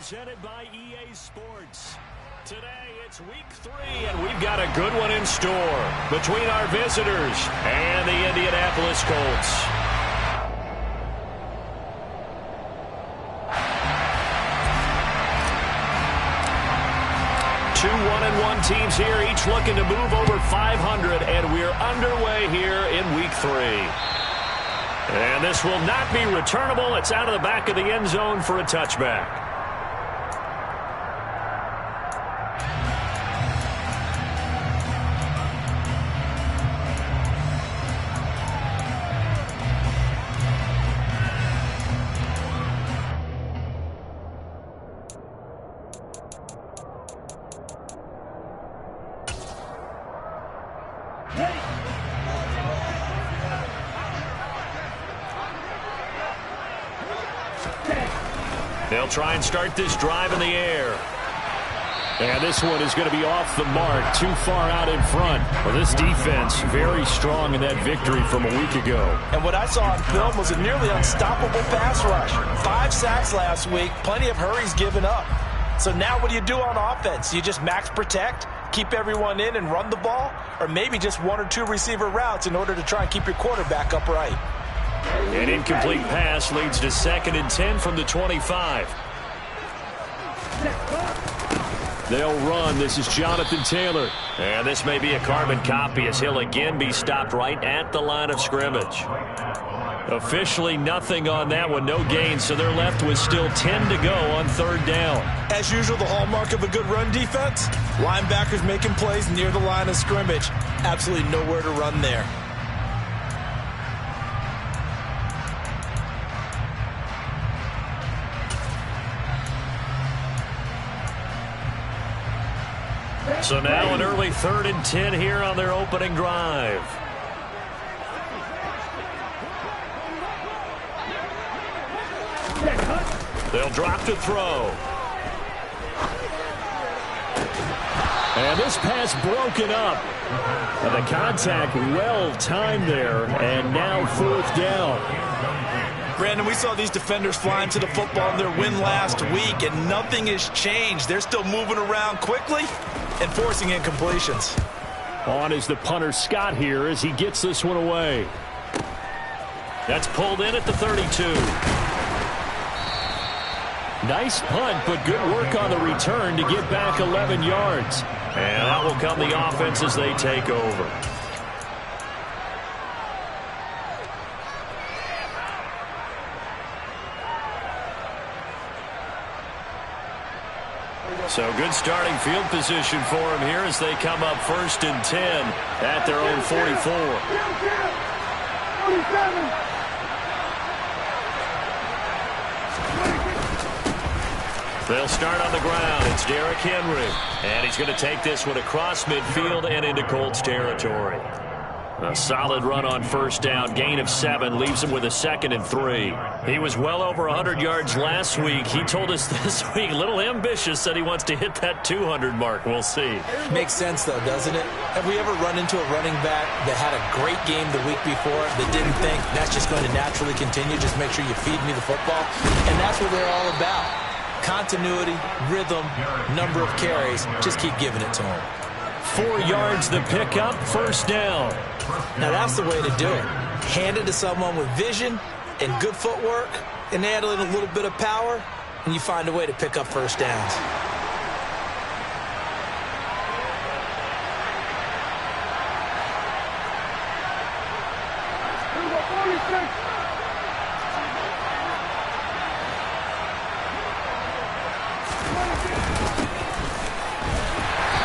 presented by EA Sports. Today, it's week 3, and we've got a good one in store between our visitors and the Indianapolis Colts. Two 1-1 teams here, each looking to move over 500, and we're underway here in week 3. And this will not be returnable. It's out of the back of the end zone for a touchback. They'll try and start this drive in the air. And this one is going to be off the mark, too far out in front. Well, this defense very strong in that victory from a week ago. And what I saw on film was a nearly unstoppable pass rush. 5 sacks last week, plenty of hurries given up. So now what do you do on offense? You just max protect, keep everyone in and run the ball, or maybe just 1 or 2 receiver routes in order to try and keep your quarterback upright. An incomplete pass leads to 2nd and 10 from the 25. They'll run. This is Jonathan Taylor. And this may be a carbon copy as he'll again be stopped right at the line of scrimmage. Officially nothing on that one, no gain, so they're left with still 10 to go on 3rd down. As usual, the hallmark of a good run defense, linebackers making plays near the line of scrimmage. Absolutely nowhere to run there. So now an early 3rd and 10 here on their opening drive. They'll drop to throw. And this pass broken up. And the contact well timed there. And now 4th down. Brandon, we saw these defenders flying to the football in their win last week, and nothing has changed. They're still moving around quickly and forcing incompletions. On is the punter Scott here as he gets this one away. That's pulled in at the 32. Nice punt, but good work on the return to get back 11 yards. And that will come the offense as they take over. So good starting field position for them here as they come up 1st and 10 at their own 44. They'll start on the ground. It's Derrick Henry. And he's going to take this one across midfield and into Colts territory. A solid run on 1st down. Gain of 7 leaves him with a 2nd and 3. He was well over 100 yards last week. He told us this week, a little ambitious, said he wants to hit that 200 mark. We'll see. Makes sense, though, doesn't it? Have we ever run into a running back that had a great game the week before that didn't think that's just going to naturally continue? Just make sure you feed me the football. And that's what they're all about. Continuity, rhythm, number of carries. Just keep giving it to them. 4 yards the pickup, 1st down. Now that's the way to do it. Hand it to someone with vision and good footwork and add in a little bit of power, and you find a way to pick up 1st downs.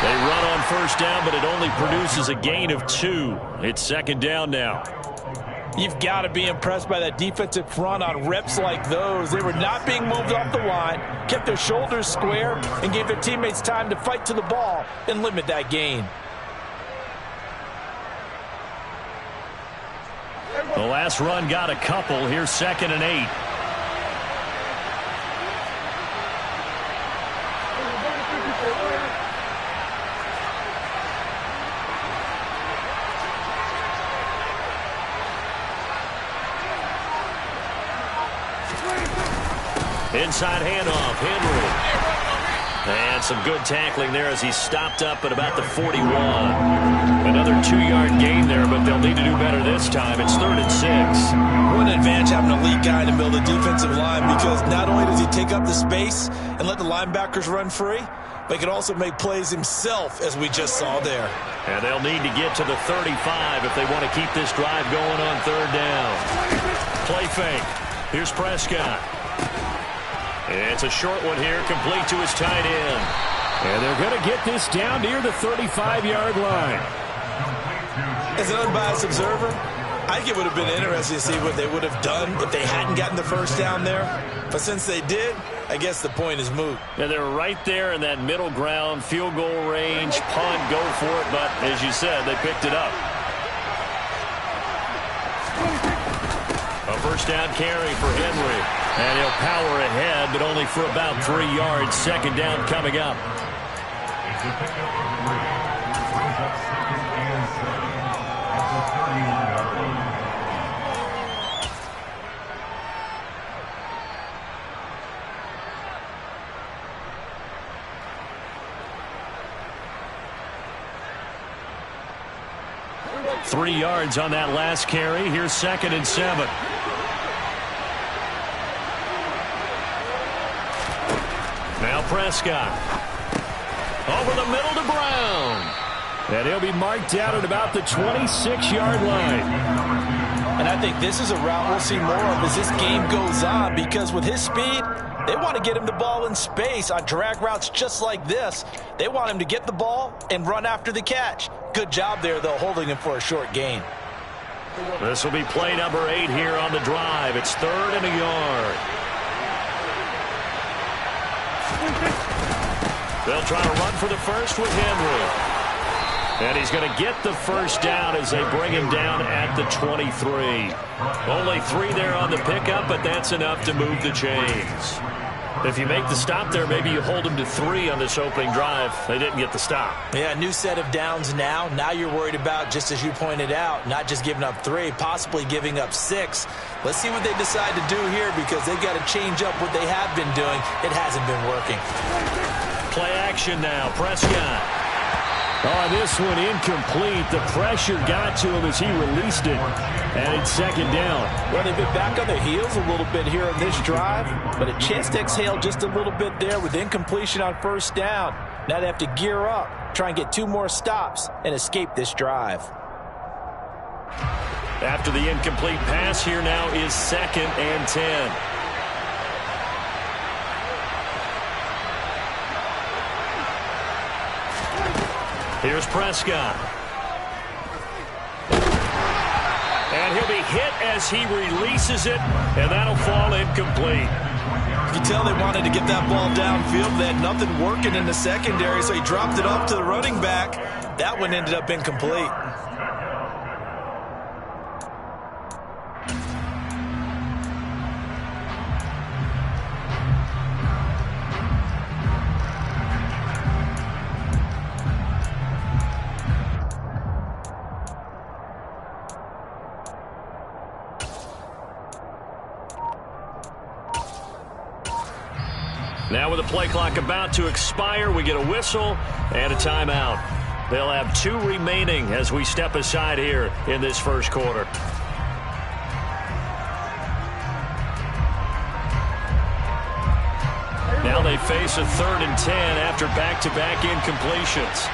They run on 1st down, but it only produces a gain of 2. It's 2nd down now. You've got to be impressed by that defensive front on reps like those. They were not being moved off the line, kept their shoulders square, and gave their teammates time to fight to the ball and limit that gain. The last run got a couple. Here's 2nd and 8. Inside handoff, Henry. some good tackling there as he stopped up at about the 41. Another 2-yard gain there, but they'll need to do better this time. It's 3rd and 6. What an advantage having an elite guy in the middle of the defensive line, because not only does he take up the space and let the linebackers run free, but he can also make plays himself, as we just saw there. And they'll need to get to the 35 if they want to keep this drive going on 3rd down. Play fake. Here's Prescott. It's a short one here, complete to his tight end. And they're going to get this down near the 35-yard line. As an unbiased observer, I think it would have been interesting to see what they would have done if they hadn't gotten the first down there. But since they did, I guess the point is moot. Yeah, they're right there in that middle ground, field goal range, punt, go for it. But as you said, they picked it up. A first down carry for Henry. And he'll power ahead, but only for about 3 yards. 2nd down coming up. Three yards on that last carry. Here's 2nd and 7. Now Prescott. Over the middle to Brown. And he'll be marked out at about the 26-yard line. And I think this is a route we'll see more of as this game goes on, because with his speed, they want to get him the ball in space on drag routes just like this. They want him to get the ball and run after the catch. Good job there, though, holding him for a short gain. This will be play number 8 here on the drive. It's 3rd and a yard. They'll try to run for the first with Henry. And he's going to get the first down as they bring him down at the 23. Only 3 there on the pickup, but that's enough to move the chains. If you make the stop there, maybe you hold them to 3 on this opening drive. They didn't get the stop. Yeah, new set of downs now. Now you're worried about, just as you pointed out, not just giving up 3, possibly giving up 6. Let's see what they decide to do here, because they've got to change up what they have been doing. It hasn't been working. Play action now. Prescott. Oh, this one incomplete. The pressure got to him as he released it. And it's 2nd down. Well, they've been back on their heels a little bit here on this drive, but a chance to exhale just a little bit there with incompletion on first down. Now they have to gear up, try and get 2 more stops, and escape this drive. After the incomplete pass, here now is 2nd and 10. Here's Prescott. And he'll be hit as he releases it, and that'll fall incomplete. You can tell they wanted to get that ball downfield. They had nothing working in the secondary, so he dropped it off to the running back. That one ended up incomplete. Now with the play clock about to expire, we get a whistle and a timeout. They'll have 2 remaining as we step aside here in this first quarter. Now they face a 3rd and 10 after back-to-back incompletions.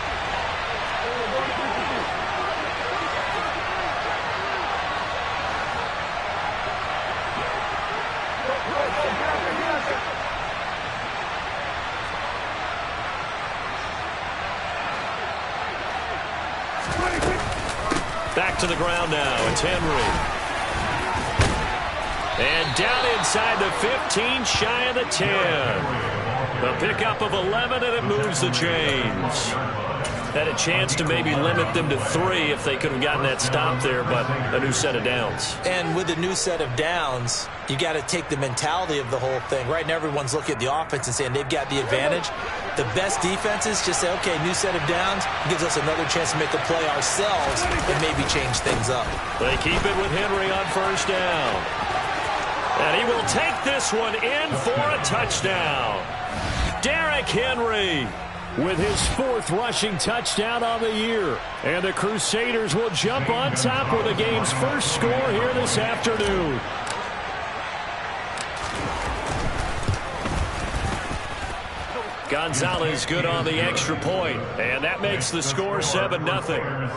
Back to the ground now. It's Henry. And down inside the 15, shy of the 10. A pickup of 11, and it moves the chains. Had a chance to maybe limit them to 3 if they could have gotten that stop there, but a new set of downs. And with a new set of downs, you got to take the mentality of the whole thing. Right now, everyone's looking at the offense and saying they've got the advantage. The best defenses just say, okay, new set of downs gives us another chance to make the play ourselves and maybe change things up. They keep it with Henry on first down. And he will take this one in for a touchdown. Derrick Henry with his 4th rushing touchdown on the year. And the Crusaders will jump on top with the game's first score here this afternoon. Gonzalez good on the extra point, and that makes the score 7-0.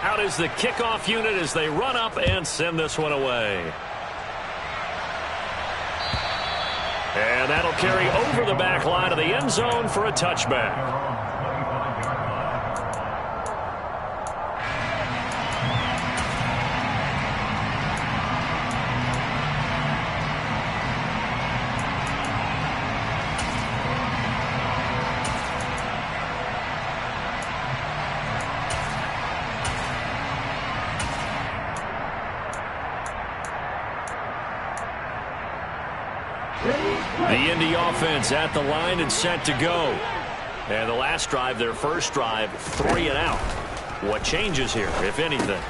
Out is the kickoff unit as they run up and send this one away. And that'll carry over the back line of the end zone for a touchback. The Indy offense at the line and set to go. And the last drive, their first drive, 3 and out. What changes here, if anything?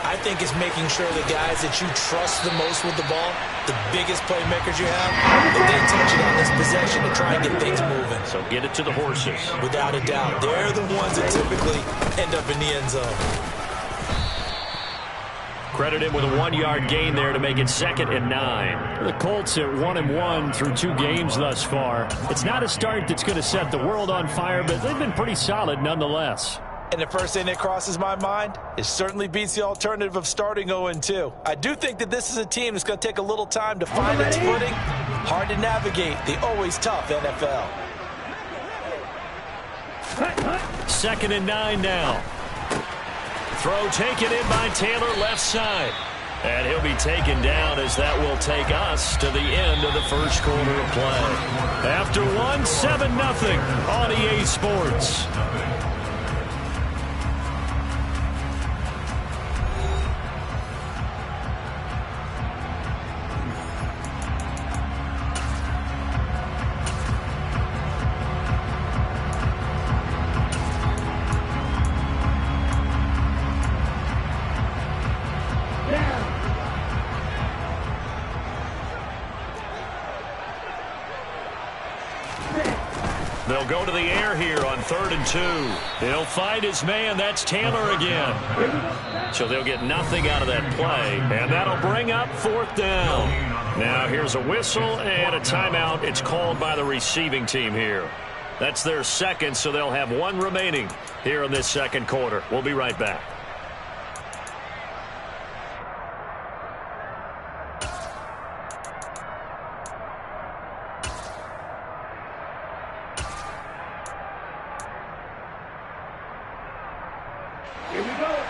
I think it's making sure the guys that you trust the most with the ball, the biggest playmakers you have, that they touch it on this possession to try and get things moving. So get it to the horses. Without a doubt. They're the ones that typically end up in the end zone. Credit him with a 1-yard gain there to make it 2nd and 9. The Colts at 1-1 through 2 games thus far. It's not a start that's going to set the world on fire, but they've been pretty solid nonetheless. And the first thing that crosses my mind, it certainly beats the alternative of starting 0-2. I do think that this is a team that's going to take a little time to find its footing. Hard to navigate the always tough NFL. 2nd and 9 now. Throw taken in by Taylor, left side. And he'll be taken down as that will take us to the end of the first quarter of play. After 7-0 on EA Sports. They'll go to the air here on 3rd and 2. He'll find his man. That's Taylor again. So they'll get nothing out of that play. And that'll bring up 4th down. Now here's a whistle and a timeout. It's called by the receiving team here. That's their 2nd, so they'll have 1 remaining here in this 2nd quarter. We'll be right back.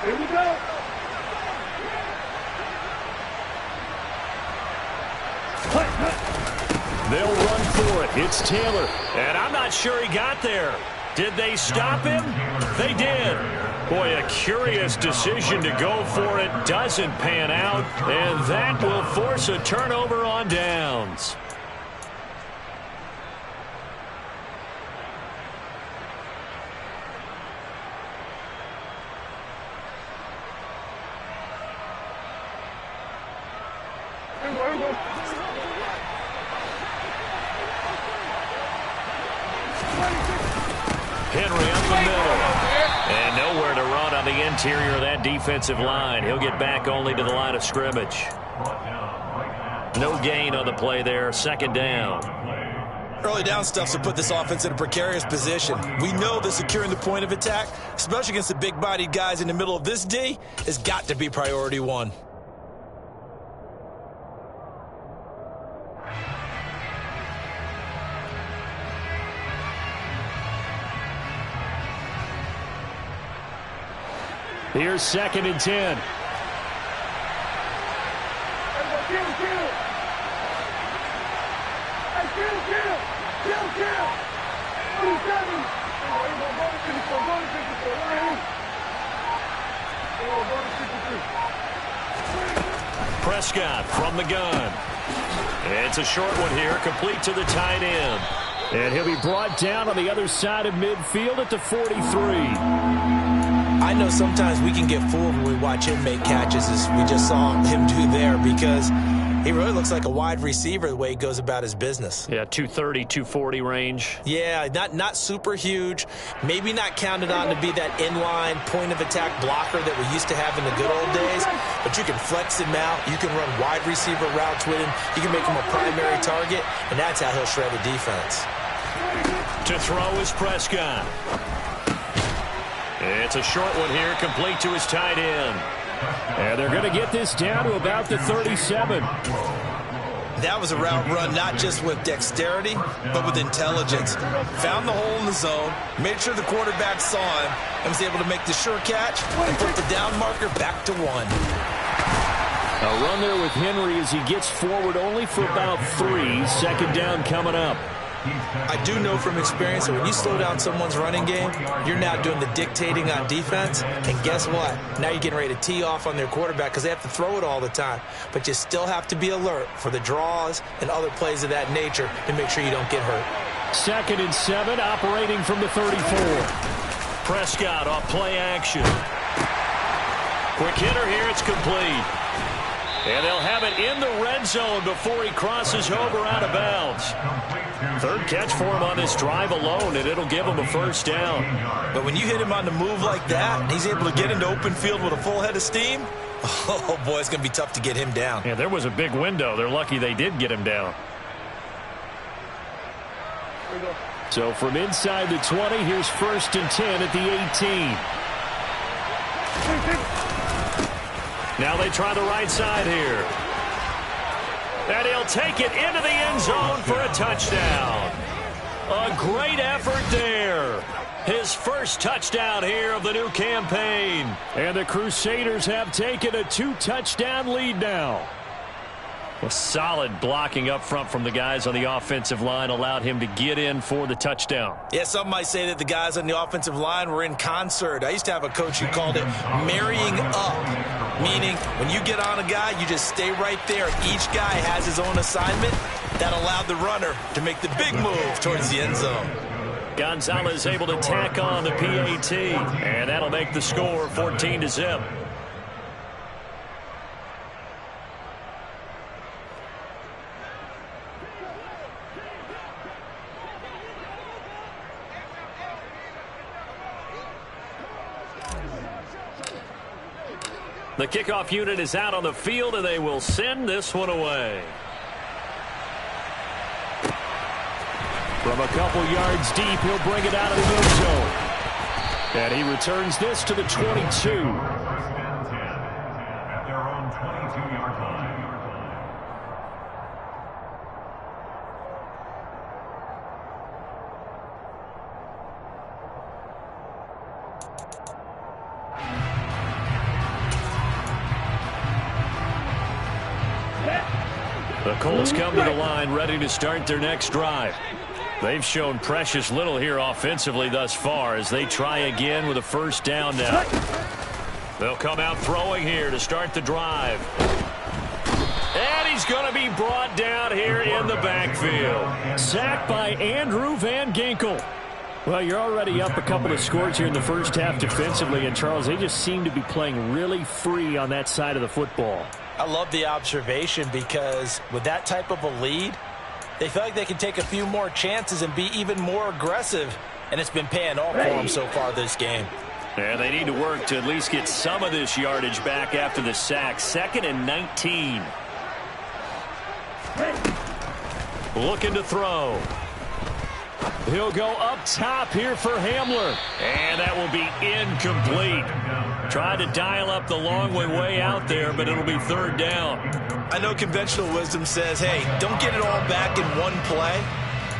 Here we go. They'll run for it. It's Taylor. And I'm not sure he got there. Did they stop him? They did. Boy, a curious decision to go for it. Doesn't pan out. And that will force a turnover on downs. Henry up the middle. And nowhere to run on the interior of that defensive line. He'll get back only to the line of scrimmage. No gain on the play there. 2nd down. Early down stuff's to put this offense in a precarious position. We know that securing the point of attack, especially against the big-bodied guys in the middle of this D, has got to be priority 1. Here's 2nd and 10. Prescott from the gun. It's a short one here, complete to the tight end. And he'll be brought down on the other side of midfield at the 43. I know sometimes we can get fooled when we watch him make catches, as we just saw him do there, because he really looks like a wide receiver the way he goes about his business. Yeah, 230, 240 range. Yeah, not super huge. Maybe not counted on to be that inline point-of-attack blocker that we used to have in the good old days, but you can flex him out. You can run wide receiver routes with him. You can make him a primary target, and that's how he'll shred a defense. To throw is Prescott. It's a short one here, complete to his tight end. And they're going to get this down to about the 37. That was a route run not just with dexterity, but with intelligence. Found the hole in the zone, made sure the quarterback saw him, and was able to make the sure catch and put the down marker back to 1. A run there with Henry as he gets forward only for about 3. Second down coming up. I do know from experience that when you slow down someone's running game, you're now doing the dictating on defense. And guess what? Now you're getting ready to tee off on their quarterback because they have to throw it all the time. But you still have to be alert for the draws and other plays of that nature to make sure you don't get hurt. 2nd and 7, operating from the 34. Prescott off play action. Quick hitter here, it's complete. And they'll have it in the red zone before he crosses over out of bounds. 3rd catch for him on this drive alone, and it'll give him a first down. But when you hit him on the move like that, and he's able to get into open field with a full head of steam, oh, boy, it's going to be tough to get him down. Yeah, there was a big window. They're lucky they did get him down. So from inside the 20, here's 1st and 10 at the 18. Now they try the right side here. And he'll take it into the end zone for a touchdown. A great effort there. His first touchdown here of the new campaign. And the Crusaders have taken a 2-touchdown lead now. Well, solid blocking up front from the guys on the offensive line allowed him to get in for the touchdown. Yeah, some might say that the guys on the offensive line were in concert. I used to have a coach who called it marrying up, meaning when you get on a guy, you just stay right there. Each guy has his own assignment. That allowed the runner to make the big move towards the end zone. Gonzalez able to tack on the PAT, and that'll make the score 14-0. The kickoff unit is out on the field, and they will send this one away. From a couple yards deep, he'll bring it out of the end zone. And he returns this to the 22. The Colts come to the line ready to start their next drive. They've shown precious little here offensively thus far as they try again with a first down now. They'll come out throwing here to start the drive. And he's going to be brought down here in the backfield. Sacked by Andrew Van Ginkel. Well, you're already up a couple of scores here in the first half defensively, and Charles, they just seem to be playing really free on that side of the football. I love the observation because with that type of a lead, they feel like they can take a few more chances and be even more aggressive, and it's been paying off for them so far this game. And they need to work to at least get some of this yardage back after the sack. 2nd and 19. Looking to throw. He'll go up top here for Hamler. And that will be incomplete. Tried to dial up the long way out there, but it'll be 3rd down. I know conventional wisdom says, hey, don't get it all back in one play.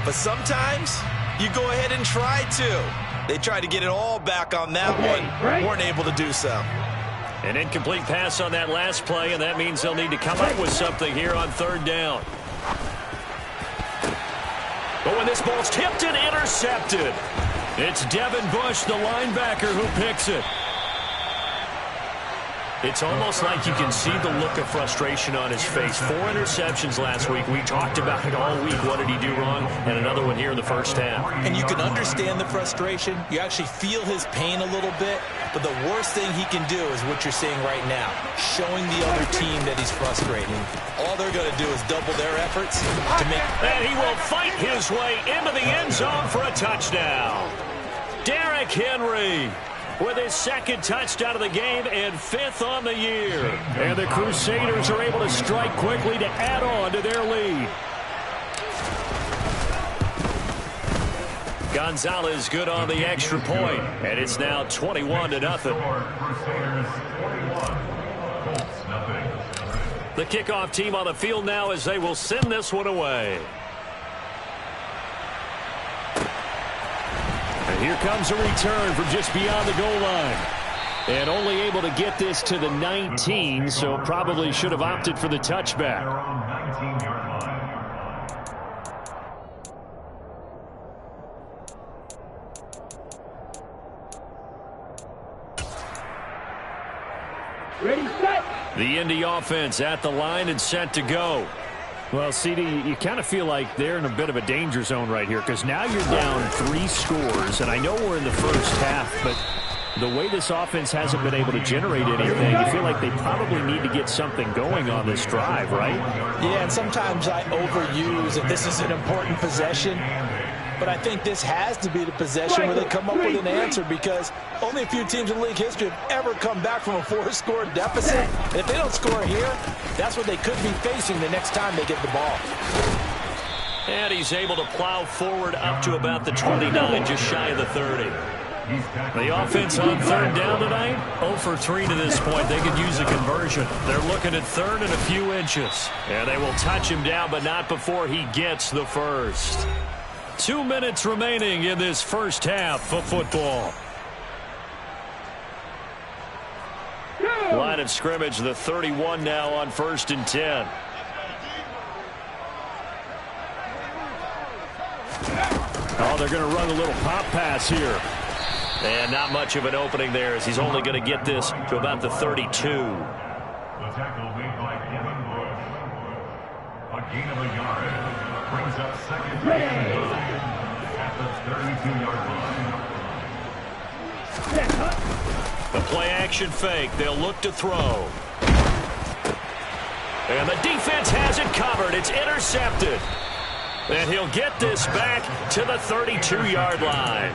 But sometimes you go ahead and try to. They tried to get it all back on that one. Weren't able to do so. An incomplete pass on that last play, and that means they'll need to come up with something here on 3rd down. But when this ball's tipped and intercepted, it's Devin Bush, the linebacker, who picks it. It's almost like you can see the look of frustration on his face. 4 interceptions last week. We talked about it all week. What did he do wrong? And another one here in the first half. And you can understand the frustration. You actually feel his pain a little bit. But the worst thing he can do is what you're seeing right now, showing the other team that he's frustrated. All they're going to do is double their efforts to make... And he will fight his way into the end zone for a touchdown. Derrick Henry with his second touchdown of the game and 5th on the year. And the Crusaders are able to strike quickly to add on to their lead. Gonzalez good on the extra point, and it's now 21-0. The kickoff team on the field now as they will send this one away. And here comes a return from just beyond the goal line. And only able to get this to the 19, so probably should have opted for the touchback. Ready, set. The Indy offense at the line and set to go. Well, CD, you kind of feel like they're in a bit of a danger zone right here because now you're down 3 scores, and I know we're in the first half, but the way this offense hasn't been able to generate anything, you feel like they probably need to get something going on this drive, right? Yeah, and sometimes I overuse that this is an important possession, but I think this has to be the possession where they come up with an answer because only a few teams in league history have ever come back from a 4-score deficit. And if they don't score here, that's what they could be facing the next time they get the ball. And he's able to plow forward up to about the 29, just shy of the 30. The offense on 3rd down tonight, 0 for 3 to this point. They could use a conversion. They're looking at 3rd and a few inches. And they will touch him down, but not before he gets the first. 2 minutes remaining in this first half of football. Line of scrimmage, the 31 now on 1st and 10. Oh, they're going to run a little pop pass here. And not much of an opening there as he's only going to get this to about the 32. The tackle made by Kevin Bush. A gain of a yard. Brings up 2nd at the 32-yard line. The play action fake. They'll look to throw. And the defense has it covered. It's intercepted. And he'll get this back to the 32-yard line.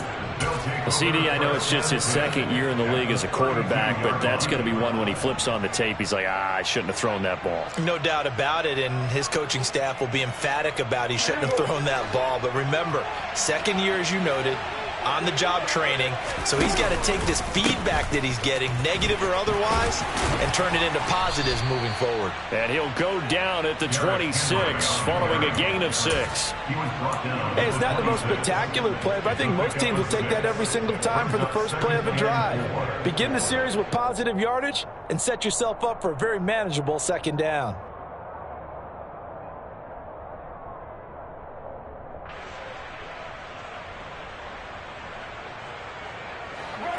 CD, I know it's just his 2nd year in the league as a quarterback, but that's going to be one when he flips on the tape. He's like, I shouldn't have thrown that ball. No doubt about it, and his coaching staff will be emphatic about he shouldn't have thrown that ball. But remember, 2nd year, as you noted, on-the-job training, so he's got to take this feedback that he's getting, negative or otherwise, and turn it into positives moving forward. And he'll go down at the 26 following a gain of 6. Hey, it's not the most spectacular play, but I think most teams will take that every single time for the first play of a drive. Begin the series with positive yardage and set yourself up for a very manageable 2nd down.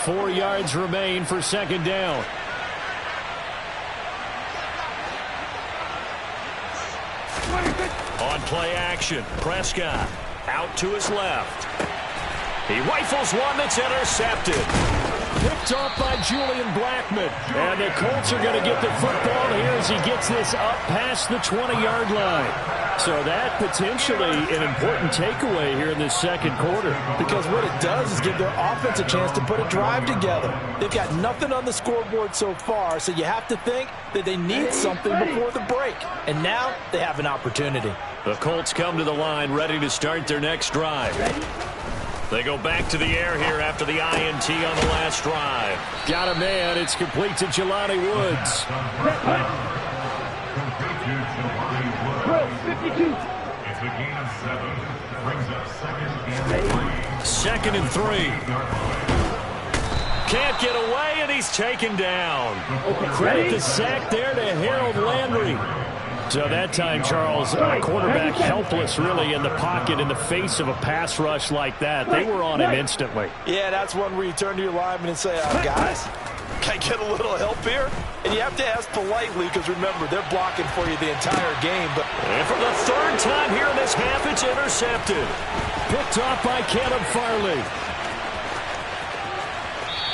Four yards remain for 2nd down. On play action, Prescott out to his left. He rifles one that's intercepted. Picked off by Julian Blackmon. And the Colts are going to get the football here as he gets this up past the 20-yard line. So that potentially an important takeaway here in this 2nd quarter. Because what it does is give their offense a chance to put a drive together. They've got nothing on the scoreboard so far, so you have to think that they need something before the break. And now they have an opportunity. The Colts come to the line ready to start their next drive. They go back to the air here after the INT on the last drive. Got a man. It's complete to Jelani Woods. 52. It's a gain of 7. Brings up 2nd and 3. 2nd and 3. Can't get away, and he's taken down. Credit the sack there to Harold Landry. So that time, Charles, a quarterback helpless really in the pocket in the face of a pass rush like that. They were on him instantly. Yeah, that's one where you turn to your lineman and say, guys, Can I get a little help here? And you have to ask politely because, remember, they're blocking for you the entire game. But and for the third time here in this half, it's intercepted. Picked off by Caleb Farley.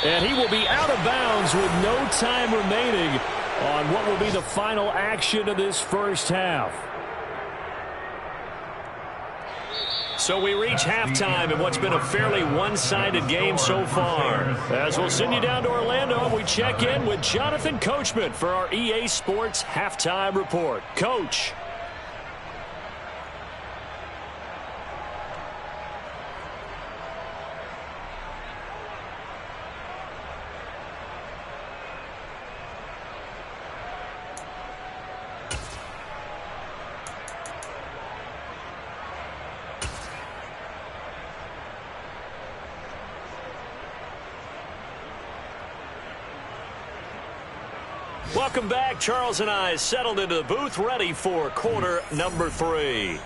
And he will be out of bounds with no time remaining on what will be the final action of this first half. So we reach halftime in what's been a fairly one-sided game so far. As we'll send you down to Orlando, we check in with Jonathan Coachman for our EA Sports Halftime Report. Coach. Welcome back. Charles and I settled into the booth, ready for quarter number 3.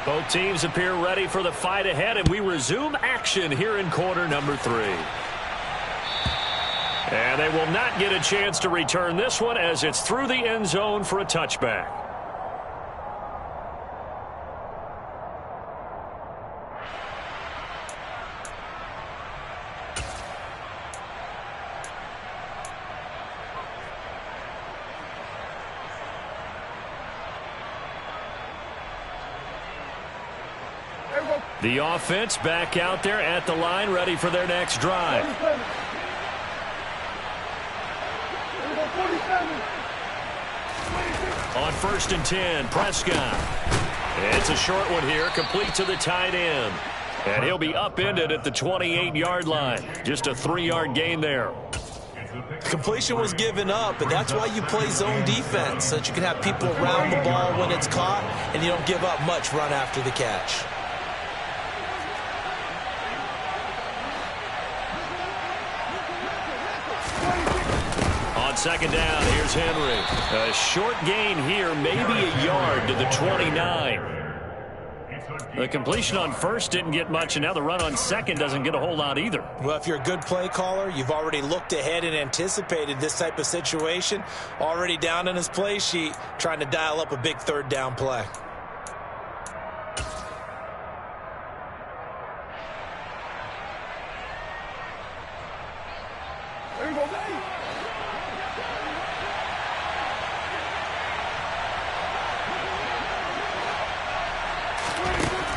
Both teams appear ready for the fight ahead, and we resume action here in quarter number 3. And they will not get a chance to return this one as it's through the end zone for a touchback. The offense back out there at the line, ready for their next drive. On 1st and 10, Prescott. It's a short one here, complete to the tight end. And he'll be upended at the 28-yard line. Just a 3-yard gain there. Completion was given up, but that's why you play zone defense, so that you can have people around the ball when it's caught, and you don't give up much run after the catch. On 2nd down, here's Henry. A short gain here, maybe a yard to the 29. The completion on 1st didn't get much, and now the run on 2nd doesn't get a whole lot either. Well, if you're a good play caller, you've already looked ahead and anticipated this type of situation. Already down in his play sheet, trying to dial up a big 3rd down play.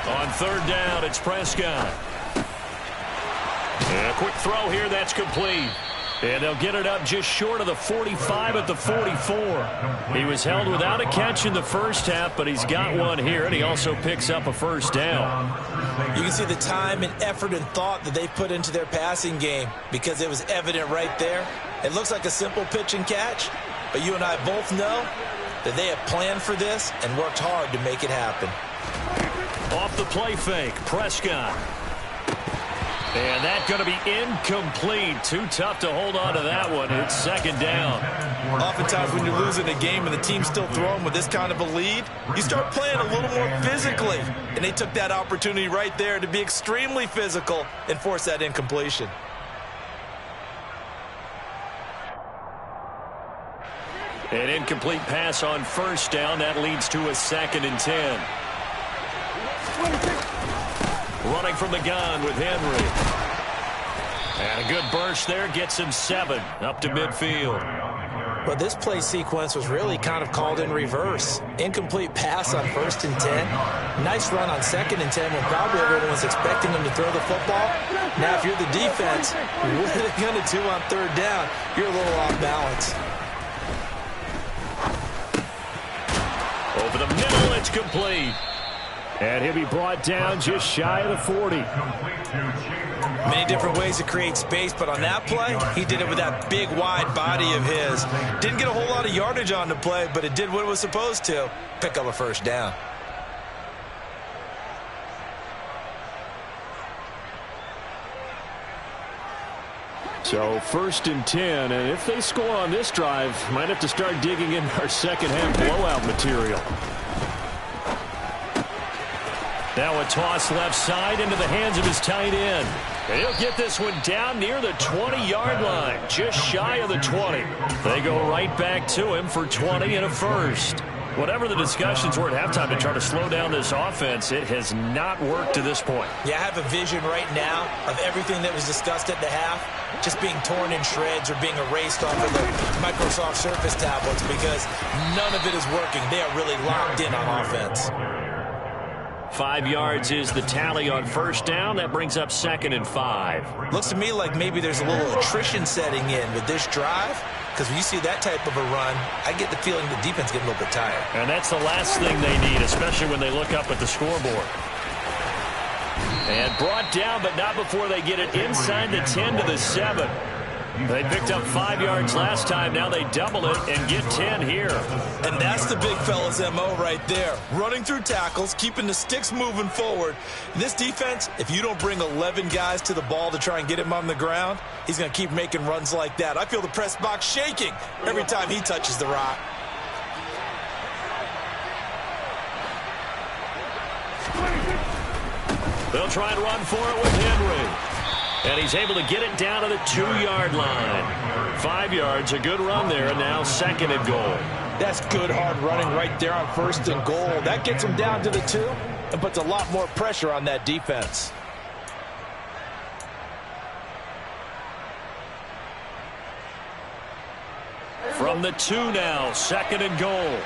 On 3rd down, it's Prescott. And a quick throw here, that's complete. And they'll get it up just short of the 45 at the 44. He was held without a catch in the first half, but he's got one here, and he also picks up a 1st down. You can see the time and effort and thought that they put into their passing game because it was evident right there. It looks like a simple pitch and catch, but you and I both know that they have planned for this and worked hard to make it happen. Off the play fake, Prescott. And that's going to be incomplete. Too tough to hold on to that one. It's 2nd down. Oftentimes when you're losing a game and the team's still throwing with this kind of a lead, you start playing a little more physically. And they took that opportunity right there to be extremely physical and force that incompletion. An incomplete pass on 1st down. That leads to a 2nd and 10. Running from the gun with Henry. And a good burst there gets him 7 up to midfield. Well, this play sequence was really kind of called in reverse. Incomplete pass on 1st and 10. Nice run on 2nd and 10 when probably everyone was expecting him to throw the football. Now, if you're the defense, what are they going to do on 3rd down? You're a little off balance. Over the middle, it's complete. And he'll be brought down just shy of the 40. Many different ways to create space, but on that play, he did it with that big, wide body of his. Didn't get a whole lot of yardage on the play, but it did what it was supposed to. Pick up a 1st down. So 1st and 10, and if they score on this drive, might have to start digging in our 2nd half blowout material. Now a toss left side into the hands of his tight end. And he'll get this one down near the 20-yard line, just shy of the 20. They go right back to him for 20 and a first. Whatever the discussions were at halftime to try to slow down this offense, it has not worked to this point. Yeah, I have a vision right now of everything that was discussed at the half just being torn in shreds or being erased off of the Microsoft Surface tablets because none of it is working. They are really locked in on offense. 5 yards is the tally on first down. That brings up 2nd and 5. Looks to me like maybe there's a little attrition setting in with this drive. Because when you see that type of a run, I get the feeling the defense getting a little bit tired. And that's the last thing they need, especially when they look up at the scoreboard. And brought down, but not before they get it inside the 10 to the 7. They picked up 5 yards last time. Now they double it and get 10 here. And that's the big fella's MO right there. Running through tackles, keeping the sticks moving forward. This defense, if you don't bring 11 guys to the ball to try and get him on the ground, he's going to keep making runs like that. I feel the press box shaking every time he touches the rock. They'll try and run for it with Henry. And he's able to get it down to the 2-yard line. 5 yards, a good run there, and now 2nd and goal. That's good hard running right there on 1st and goal. That gets him down to the 2 and puts a lot more pressure on that defense. From the 2 now, 2nd and goal.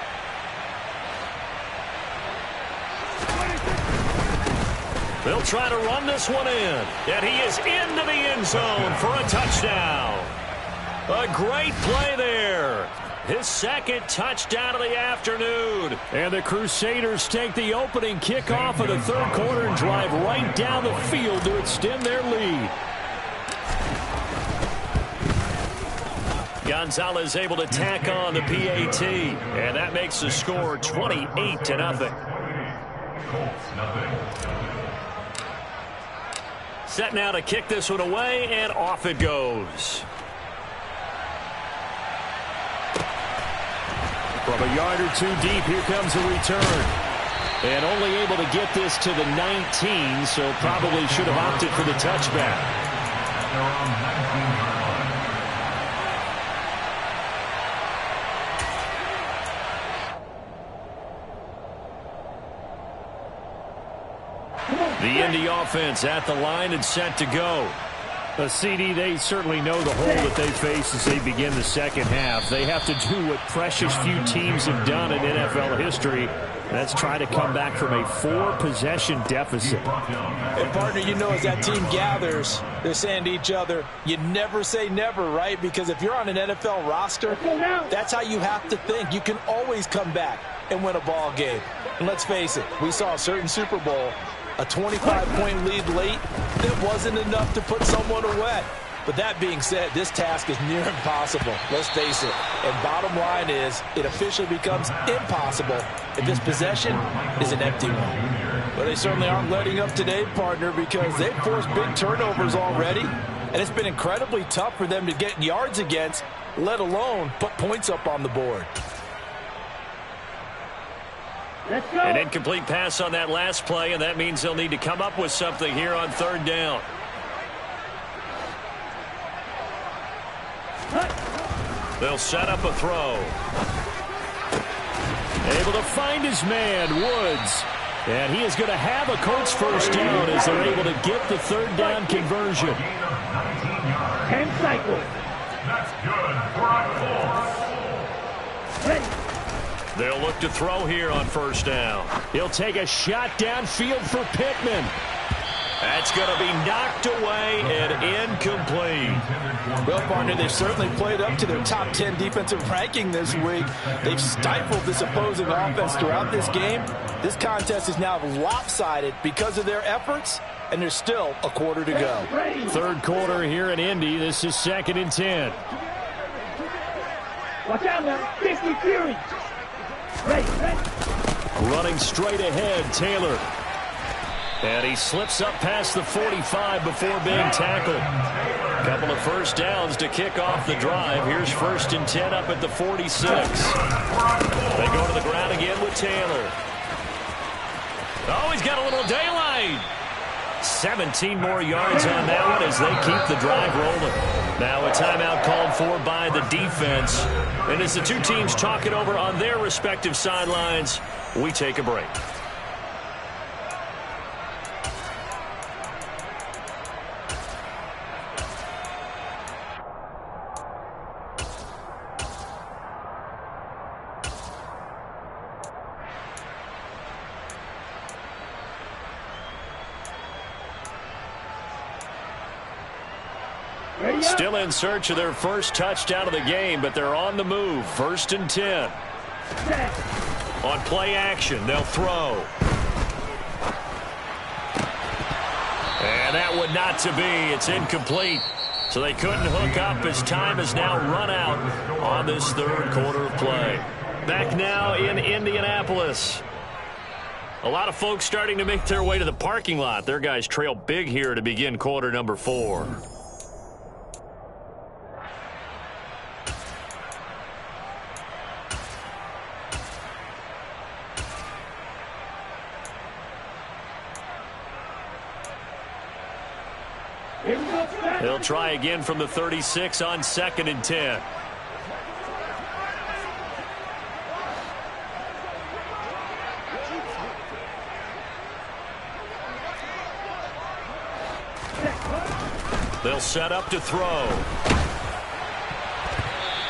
They'll try to run this one in. And he is into the end zone for a touchdown. A great play there. His 2nd touchdown of the afternoon. And the Crusaders take the opening kickoff of the 3rd quarter and drive right down the field to extend their lead. Gonzalez able to tack on the PAT. And that makes the score 28-0. Set now to kick this one away, and off it goes. From a yard or 2 deep, here comes a return. And only able to get this to the 19, so probably should have opted for the touchback. The Indy offense at the line and set to go. CD, they certainly know the hole that they face as they begin the second half. They have to do what precious few teams have done in NFL history. That's try to come back from a 4-possession deficit. And, partner, you know, as that team gathers, they're saying to each other, you never say never, right? Because if you're on an NFL roster, that's how you have to think. You can always come back and win a ball game. And let's face it, we saw a certain Super Bowl, a 25-point lead late that wasn't enough to put someone away. But that being said, this task is near impossible. Let's face it. And bottom line is, it officially becomes impossible if this possession is an empty one. But they certainly aren't letting up today, partner, because they've forced big turnovers already. And it's been incredibly tough for them to get yards against, let alone put points up on the board. An incomplete pass on that last play, and that means they'll need to come up with something here on 3rd down. They'll set up a throw. Able to find his man, Woods. And he is going to have a Colts first down as they're able to get the 3rd down conversion. 10 cycles. That's good for a Colts. They'll look to throw here on first down. He'll take a shot downfield for Pittman. That's going to be knocked away and incomplete. Well, partner, they've certainly played up to their top 10 defensive ranking this week. They've stifled this opposing offense throughout this game. This contest is now lopsided because of their efforts, and there's still a quarter to go. 3rd quarter here in Indy. This is 2nd and 10. Watch out now. 50 Fury. Ready. Running straight ahead, Taylor. And he slips up past the 45 before being tackled. Couple of first downs to kick off the drive. Here's 1st and 10 up at the 46. They go to the ground again with Taylor. Oh, he's got a little daylight. 17 more yards on that one as they keep the drive rolling. Now a timeout called for by the defense. And as the two teams talk it over on their respective sidelines, we take a break. Still in search of their first touchdown of the game, but they're on the move. 1st and 10. On play action, they'll throw. And that one not to be. It's incomplete. So they couldn't hook up as time has now run out on this third quarter of play. Back now in Indianapolis. A lot of folks starting to make their way to the parking lot. Their guys trail big here to begin quarter number 4. They'll try again from the 36 on 2nd and 10. They'll set up to throw.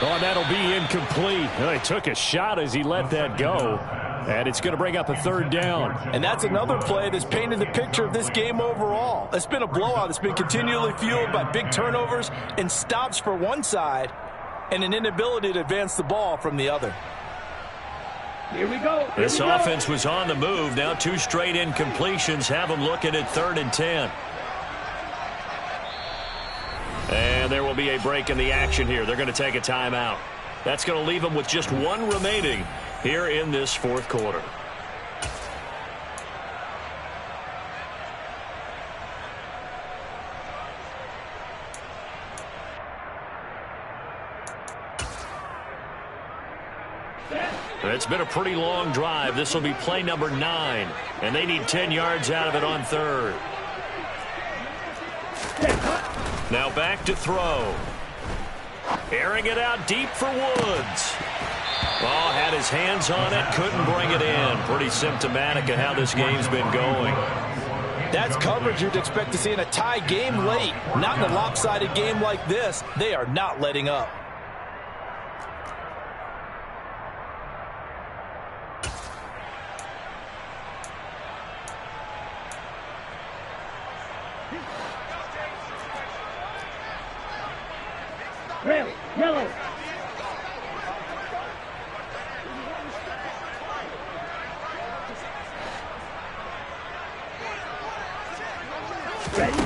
Oh, and that'll be incomplete. Well, he took a shot as he let that go. And it's going to bring up a 3rd down. And that's another play that's painted the picture of this game overall. It's been a blowout. It's been continually fueled by big turnovers and stops for one side and an inability to advance the ball from the other. Here we go. This offense was on the move. Now 2 straight incompletions have them looking at 3rd and 10. And there will be a break in the action here. They're going to take a timeout. That's going to leave them with just 1 remaining here in this 4th quarter. It's been a pretty long drive. This will be play number 9, and they need 10 yards out of it on 3rd. Now back to throw. Airing it out deep for Woods. Oh, had his hands on it, couldn't bring it in. Pretty symptomatic of how this game's been going. That's coverage you'd expect to see in a tie game late. Not in a lopsided game like this. They are not letting up. Red, yellow. Ready.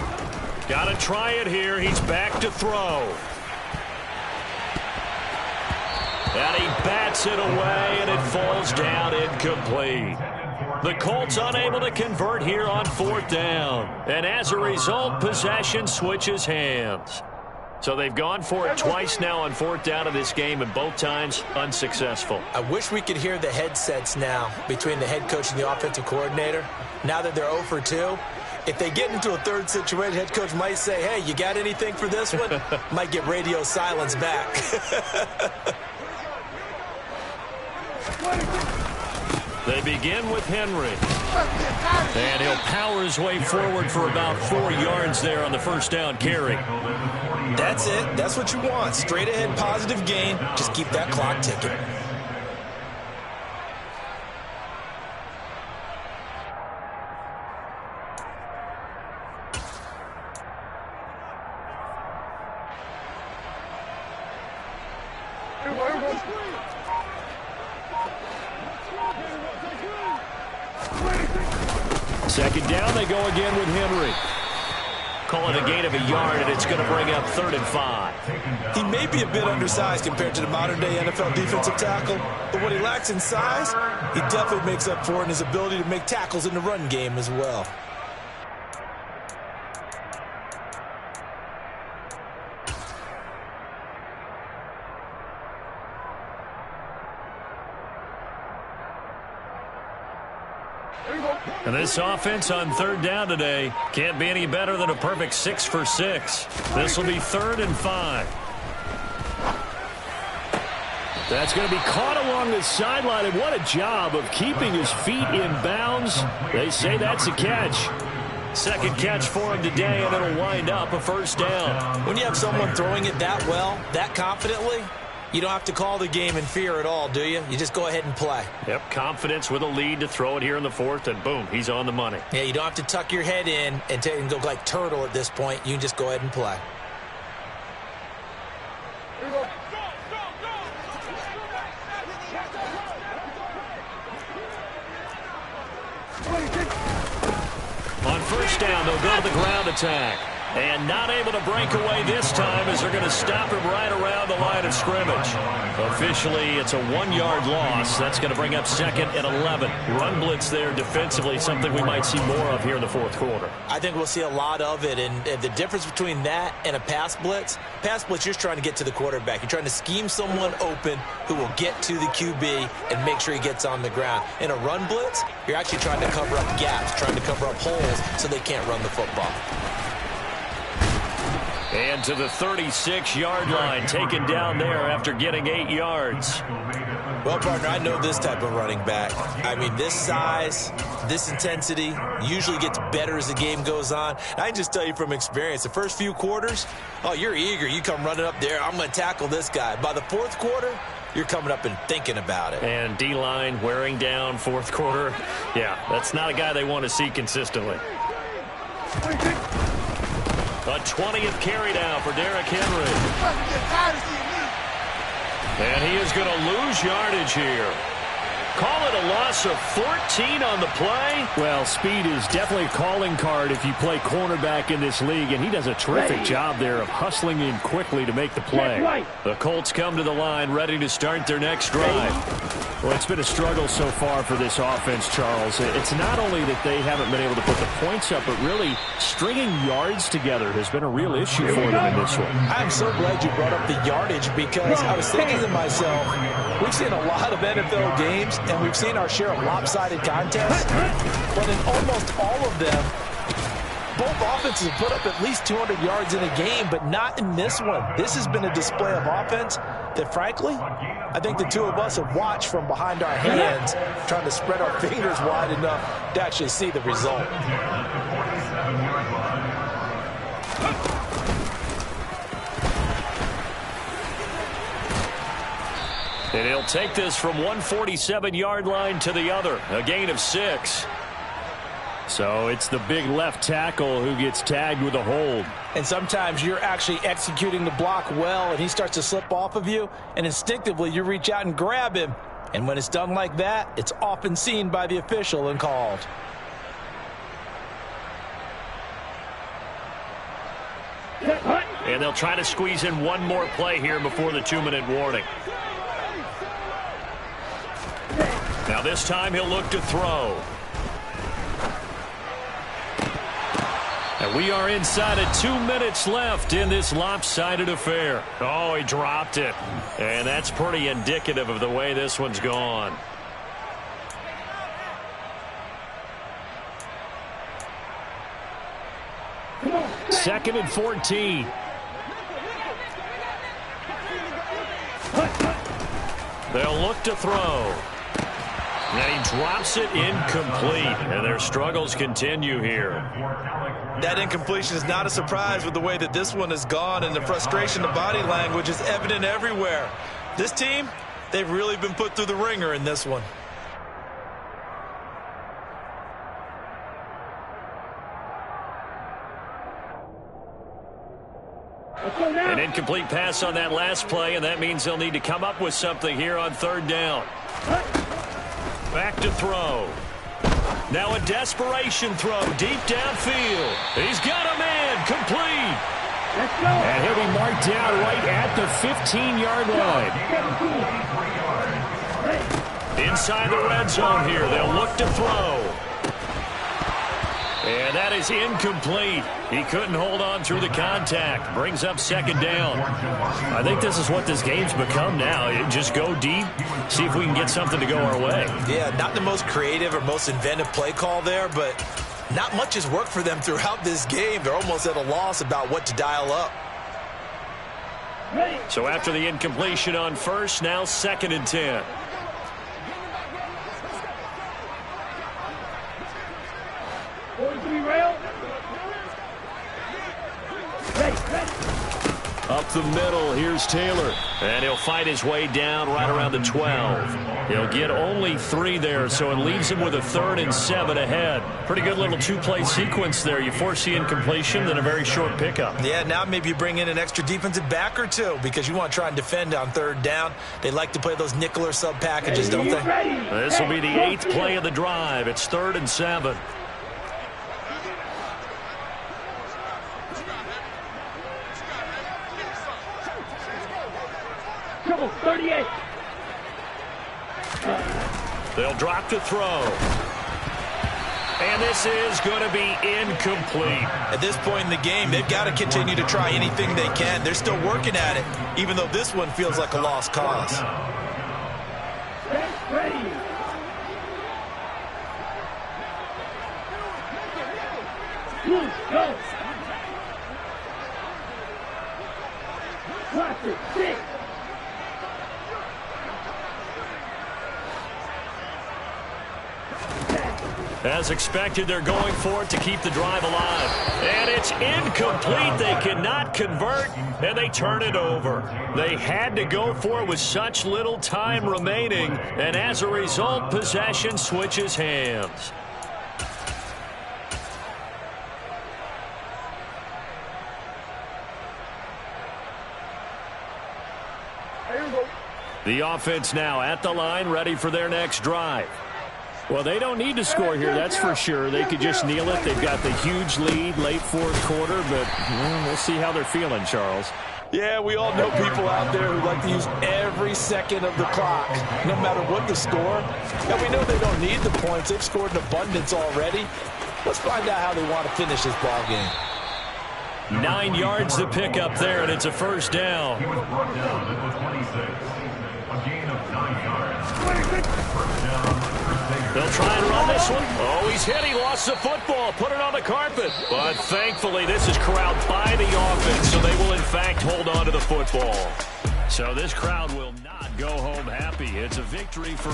Got to try it here. He's back to throw. And he bats it away, and it falls down incomplete. The Colts unable to convert here on 4th down. And as a result, possession switches hands. So they've gone for it twice now on 4th down of this game, and both times unsuccessful. I wish we could hear the headsets now between the head coach and the offensive coordinator. Now that they're 0 for 2, if they get into a 3rd situation, head coach might say, hey, you got anything for this one? Might get radio silence back. They begin with Henry. And he'll power his way forward for about 4 yards there on the 1st down carry. That's it. That's what you want. Straight ahead positive gain. Just keep that clock ticking. Second down, they go again with Henry. Call it a gain of a yard, and it's going to bring up 3rd and 5. He may be a bit undersized compared to the modern-day NFL defensive tackle, but what he lacks in size, he definitely makes up for it in his ability to make tackles in the run game as well. Here we go. And this offense on third down today can't be any better than a perfect 6 for 6. This will be 3rd and 5. That's going to be caught along the sideline, and what a job of keeping his feet in bounds. They say that's a catch. Second catch for him today, and it'll wind up a 1st down. When you have someone throwing it that well, that confidently, you don't have to call the game in fear at all, do you? You just go ahead and play. Yep, confidence with a lead to throw it here in the 4th, and boom, he's on the money. Yeah, you don't have to tuck your head in and go like turtle at this point. You can just go ahead and play. On 1st down, they'll go to the ground attack. And not able to break away this time as they're going to stop him right around the line of scrimmage. Officially, it's a 1-yard loss. That's going to bring up 2nd and 11. Run blitz there defensively, something we might see more of here in the 4th quarter. I think we'll see a lot of it. And the difference between that and a pass blitz, you're just trying to get to the quarterback. You're trying to scheme someone open who will get to the QB and make sure he gets on the ground. In a run blitz, you're actually trying to cover up gaps, trying to cover up holes so they can't run the football. And to the 36-yard line, taken down there after getting 8 yards. Well, partner, I know this type of running back. I mean, this size, this intensity usually gets better as the game goes on. I can just tell you from experience, the first few quarters, oh, you're eager. You come running up there, I'm going to tackle this guy. By the 4th quarter, you're coming up and thinking about it. And D-line wearing down 4th quarter. Yeah, that's not a guy they want to see consistently. A 20th carry down for Derrick Henry. And he is going to lose yardage here. Call it a loss of 14 on the play. Well, speed is definitely a calling card if you play cornerback in this league, and he does a terrific job there of hustling in quickly to make the play. The Colts come to the line ready to start their next drive. Well, it's been a struggle so far for this offense, Charles. It's not only that they haven't been able to put the points up, but really stringing yards together has been a real issue for them in this one. I'm so glad you brought up the yardage because I was thinking to myself, we've seen a lot of NFL games, and we've seen our share of lopsided contests, but in almost all of them, both offenses have put up at least 200 yards in a game, but not in this one. This has been a display of offense that, frankly, I think the two of us have watched from behind our hands, trying to spread our fingers wide enough to actually see the result. And he'll take this from 147-yard line to the other, a gain of 6. So it's the big left tackle who gets tagged with a hold. And sometimes you're actually executing the block well, and he starts to slip off of you, and instinctively you reach out and grab him. And when it's done like that, it's often seen by the official and called. And they'll try to squeeze in one more play here before the 2-minute warning. Now this time he'll look to throw. And we are inside of 2 minutes left in this lopsided affair. Oh, he dropped it. And that's pretty indicative of the way this one's gone. Second and 14. They'll look to throw. And he drops it incomplete. And their struggles continue here. That incompletion is not a surprise with the way that this one has gone, and the frustration, the body language is evident everywhere. This team, they've really been put through the ringer in this one. An incomplete pass on that last play, and that means they'll need to come up with something here on 3rd down. Back to throw. Now a desperation throw deep downfield. He's got a man complete. And he'll be marked down right at the 15-yard line. Inside the red zone here. They'll look to throw. And that is incomplete. He couldn't hold on through the contact. Brings up second down. I think this is what this game's become now. Just go deep, see if we can get something to go our way. Yeah, not the most creative or most inventive play call there, but not much has worked for them throughout this game. They're almost at a loss about what to dial up. So after the incompletion on first, now 2nd and 10. Up the middle, here's Taylor. And he'll fight his way down right around the 12. He'll get only 3 there, so it leaves him with a 3rd and 7 ahead. Pretty good little 2-play sequence there. You force the incompletion, then a very short pickup. Yeah, now maybe you bring in an extra defensive back or two because you want to try and defend on 3rd down. They like to play those nickel or sub packages, don't they? This will be the 8th play of the drive. It's 3rd and 7. Come on, 38. They'll drop to throw. And this is going to be incomplete. At this point in the game, they've got to continue to try anything they can. They're still working at it, even though this one feels like a lost cause. That's ready. Go. Watch it. 6. As expected, they're going for it to keep the drive alive. And it's incomplete. They cannot convert, and they turn it over. They had to go for it with such little time remaining, and as a result, possession switches hands. The offense now at the line, ready for their next drive. Well, they don't need to score here, that's for sure. They could just kneel it. They've got the huge lead late 4th quarter, but we'll see how they're feeling, Charles. Yeah, we all know people out there who like to use every second of the clock, no matter what the score. And we know they don't need the points. They've scored in abundance already. Let's find out how they want to finish this ball game. 9 yards to pick up there, and it's a 1st down. He was brought down at the 26. A gain of 9 yards. First down. They'll try and run this one. Oh, he's hit. He lost the football. Put it on the carpet. But thankfully, this is corralled by the offense, so they will, in fact, hold on to the football. So this crowd will not go home happy. It's a victory for